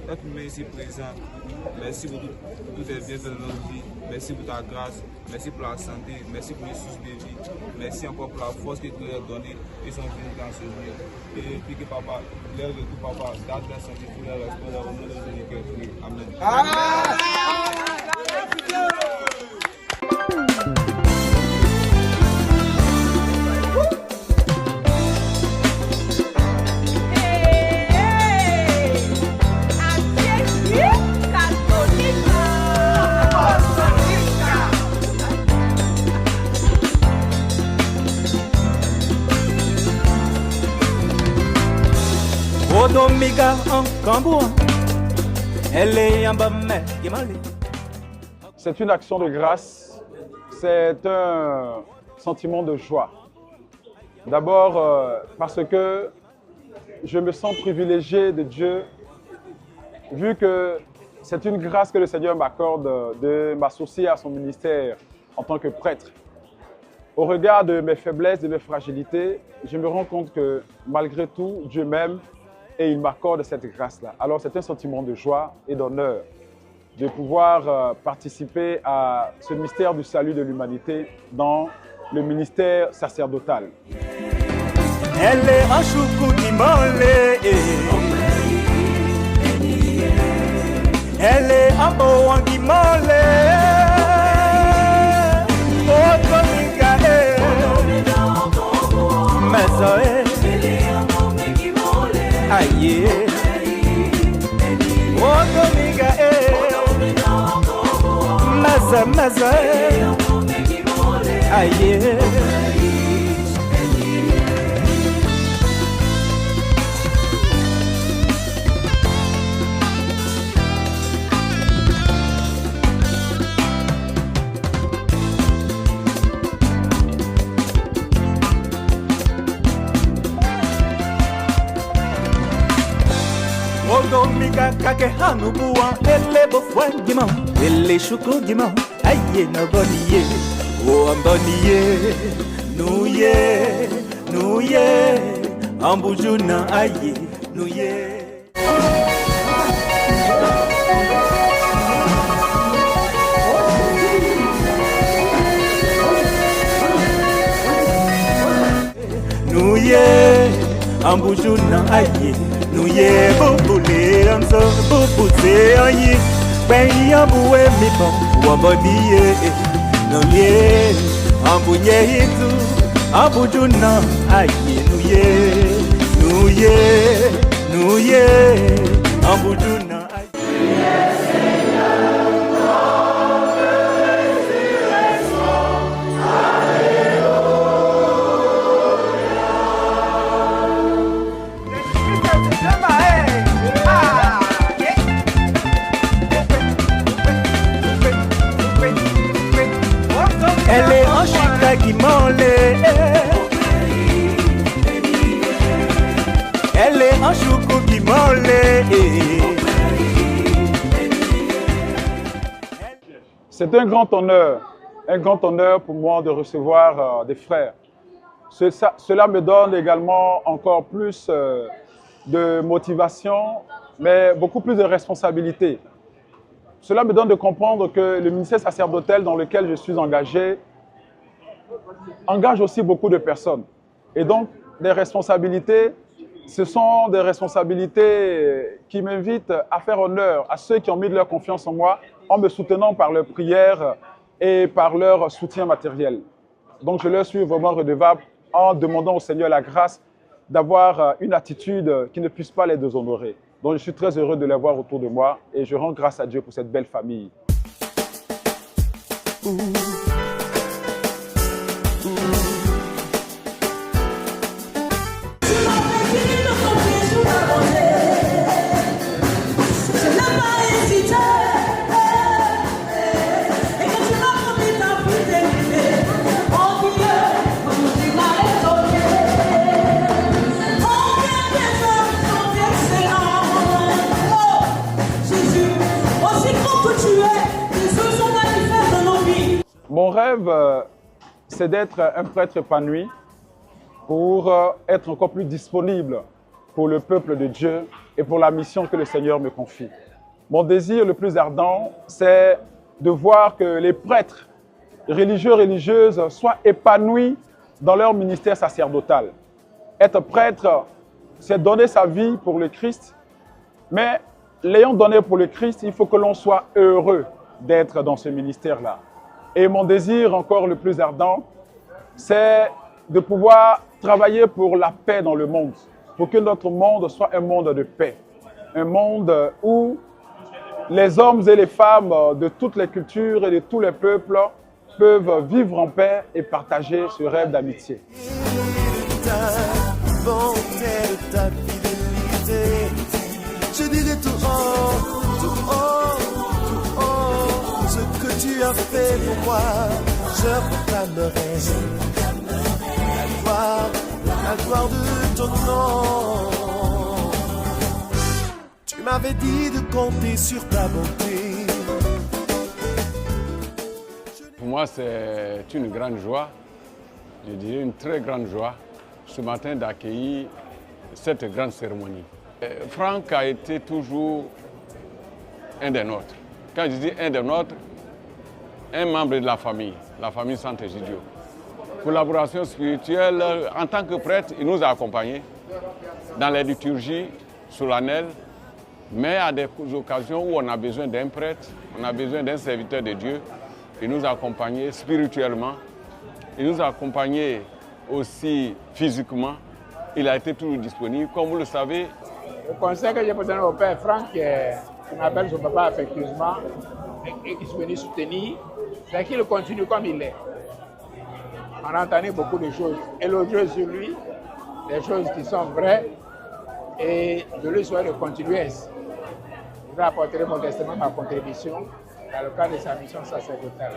Être humain ici présent, merci pour tout est bien dans notre vie, merci pour ta grâce, merci pour la santé, merci pour les sources de vie, merci encore pour la force que tu leur as donnée et sont venus dans ce lieu. Et puis que papa, l'air de tout papa, garde la santé pour leur respect, leur honneur, leur dignité. Amen. C'est une action de grâce, c'est un sentiment de joie. D'abord parce que je me sens privilégié de Dieu, vu que c'est une grâce que le Seigneur m'accorde de m'associer à son ministère en tant que prêtre. Au regard de mes faiblesses, de mes fragilités, je me rends compte que malgré tout, Dieu m'aime et il m'accorde cette grâce-là. Alors c'est un sentiment de joie et d'honneur de pouvoir participer à ce mystère du salut de l'humanité dans le ministère sacerdotal. Elle est en choukoudimole, elle est en boangimole, aïe, Odomiga, maza, aïe. Odomiga kake hanubua ele bofwangima ele shukugima aye no boniye o amboniye nuye ambujuna aye nuye. Nuye ambujuna aye nuye bubule anzo bubuse ayi ben yambuwe mi bon waboniye nuye ambunye hitu ambujuna ayi nuye ambujuna ayi. Elle est en chita qui m'enlève. Elle est en choukou qui m'enlève. C'est un grand honneur pour moi de recevoir des frères. Cela me donne également encore plus de motivation, mais beaucoup plus de responsabilité. Cela me donne de comprendre que le ministère sacerdotal dans lequel je suis engagé engage aussi beaucoup de personnes. Et donc, des responsabilités, ce sont des responsabilités qui m'invitent à faire honneur à ceux qui ont mis de leur confiance en moi en me soutenant par leurs prières et par leur soutien matériel. Donc, je leur suis vraiment redevable en demandant au Seigneur la grâce d'avoir une attitude qui ne puisse pas les déshonorer. Donc je suis très heureux de les voir autour de moi et je rends grâce à Dieu pour cette belle famille. Oh rêve, c'est d'être un prêtre épanoui pour être encore plus disponible pour le peuple de Dieu et pour la mission que le Seigneur me confie. Mon désir le plus ardent, c'est de voir que les prêtres religieux, religieuses soient épanouis dans leur ministère sacerdotal. Être prêtre, c'est donner sa vie pour le Christ, mais l'ayant donné pour le Christ, il faut que l'on soit heureux d'être dans ce ministère-là. Et mon désir encore le plus ardent, c'est de pouvoir travailler pour la paix dans le monde, pour que notre monde soit un monde de paix, un monde où les hommes et les femmes de toutes les cultures et de tous les peuples peuvent vivre en paix et partager ce rêve d'amitié. Je dirai tout haut, ce que tu as fait pour moi, je proclamerai la gloire de ton nom. Tu m'avais dit de compter sur ta bonté. Pour moi, c'est une grande joie, je dirais une très grande joie, ce matin d'accueillir cette grande cérémonie. Franck a été toujours un des nôtres. Quand je dis un des nôtres, un membre de la famille Sant'Egidio. Collaboration spirituelle, en tant que prêtre, il nous a accompagnés dans les liturgies solennelles, mais à des occasions où on a besoin d'un prêtre, on a besoin d'un serviteur de Dieu, il nous a accompagnés spirituellement, il nous a accompagnés aussi physiquement, il a été toujours disponible, comme vous le savez. Le conseil que j'ai donné au père Franck, qui m'appelle son papa affectueusement, et qui est venu soutenir, c'est qu'il continue comme il est. On a entendu beaucoup de choses élogieuses sur lui, des choses qui sont vraies, et je lui souhaite de continuer ainsi. Je vais apporter modestement ma contribution dans le cadre de sa mission sacerdotale.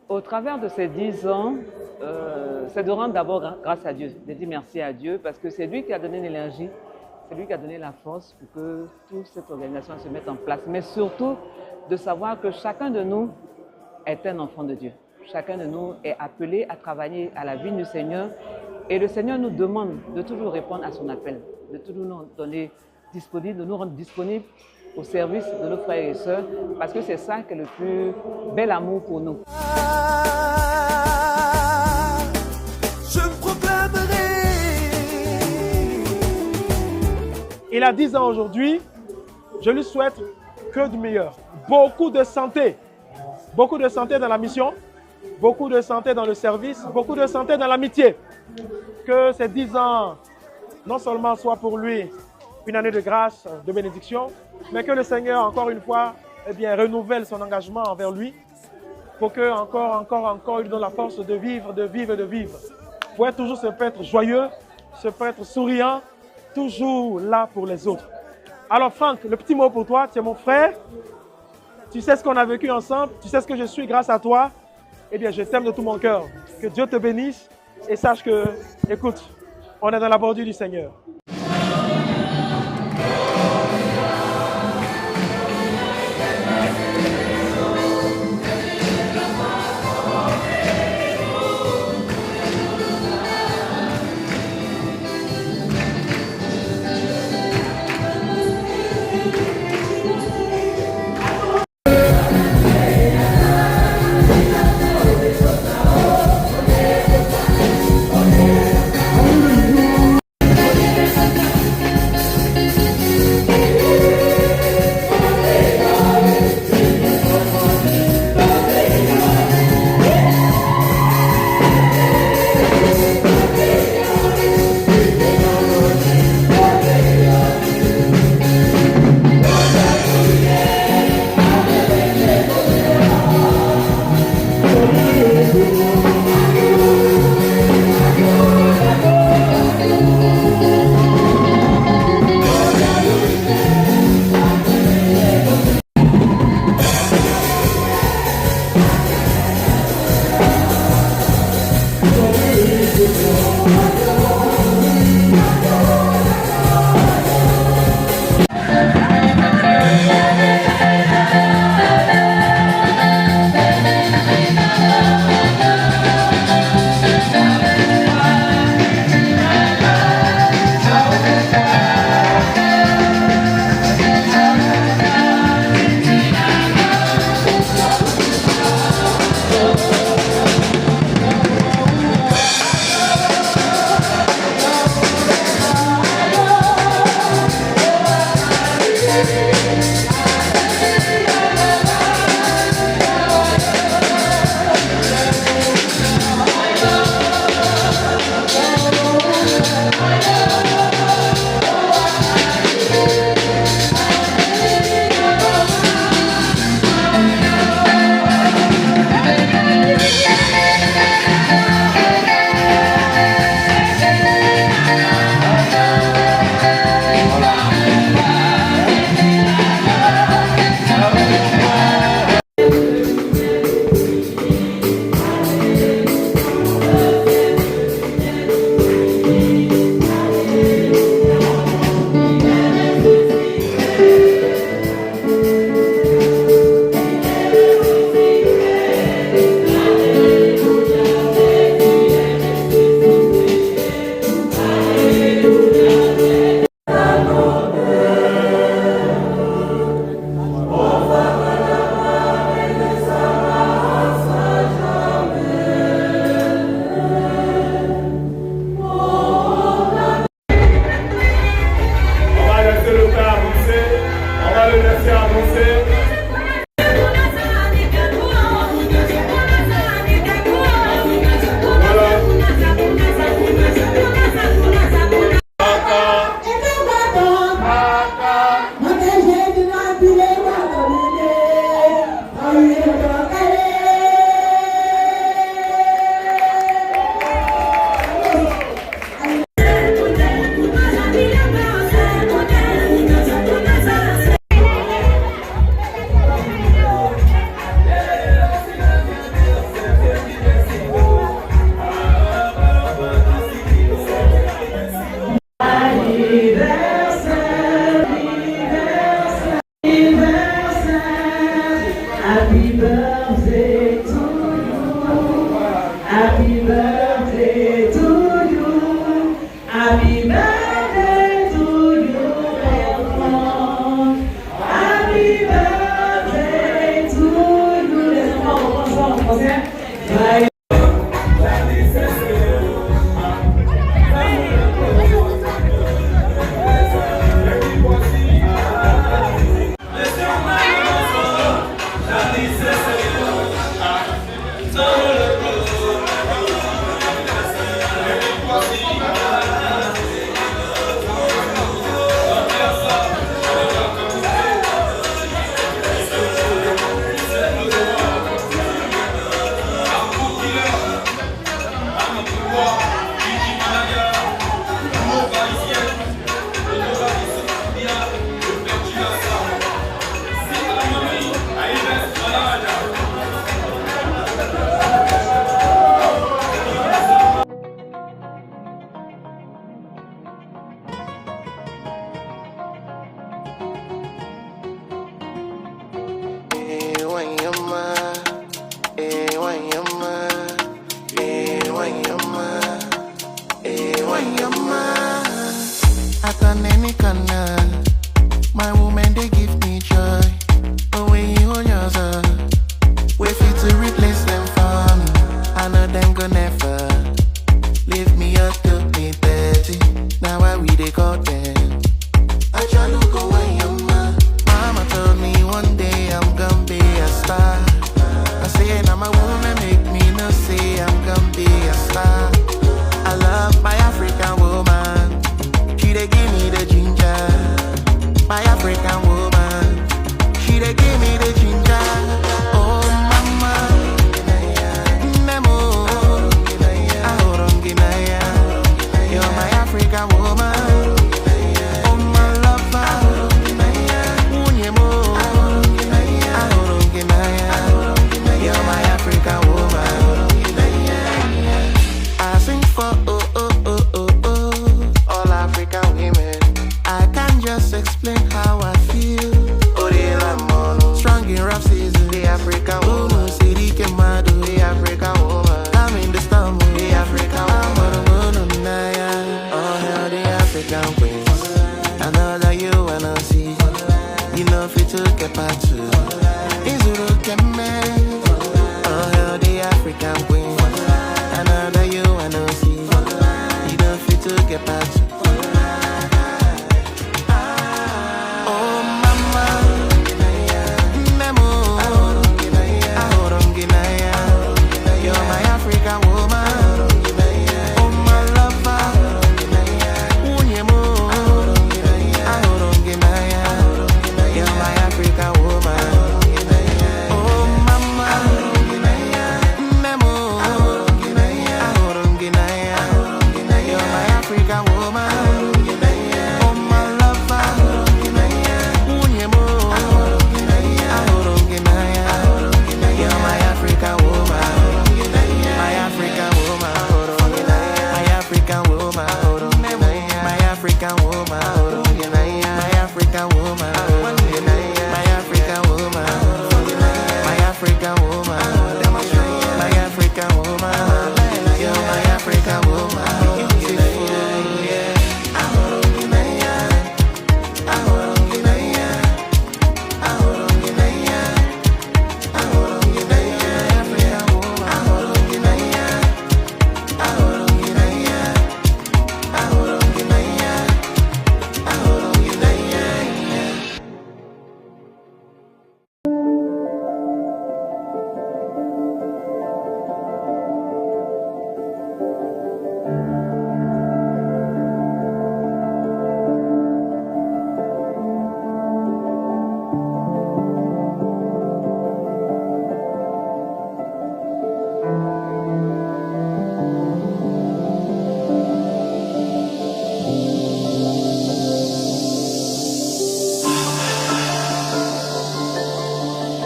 Au travers de ces 10 ans, c'est de rendre d'abord grâce à Dieu, de dire merci à Dieu, parce que c'est lui qui a donné l'énergie, c'est lui qui a donné la force pour que toute cette organisation se mette en place. Mais surtout, de savoir que chacun de nous est un enfant de Dieu. Chacun de nous est appelé à travailler à la vie du Seigneur. Et le Seigneur nous demande de toujours répondre à son appel, de toujours nous donner disponible, de nous rendre disponibles au service de nos frères et sœurs, parce que c'est ça qui est le plus bel amour pour nous. Il a 10 ans aujourd'hui, je lui souhaite que du meilleur. Beaucoup de santé dans la mission, beaucoup de santé dans le service, beaucoup de santé dans l'amitié. Que ces 10 ans, non seulement soient pour lui une année de grâce, de bénédiction, mais que le Seigneur, encore une fois, renouvelle son engagement envers lui pour que encore, il lui donne la force de vivre. Pour être toujours ce prêtre joyeux, ce prêtre souriant, toujours là pour les autres. Alors Franck, le petit mot pour toi, tu es mon frère, tu sais ce qu'on a vécu ensemble, tu sais ce que je suis grâce à toi, eh bien je t'aime de tout mon cœur. Que Dieu te bénisse et sache que, écoute, on est dans la bordure du Seigneur. Happy birthday to you. Happy birthday to you, everyone. Happy birthday to you. Laisse-moi reprendre. My woman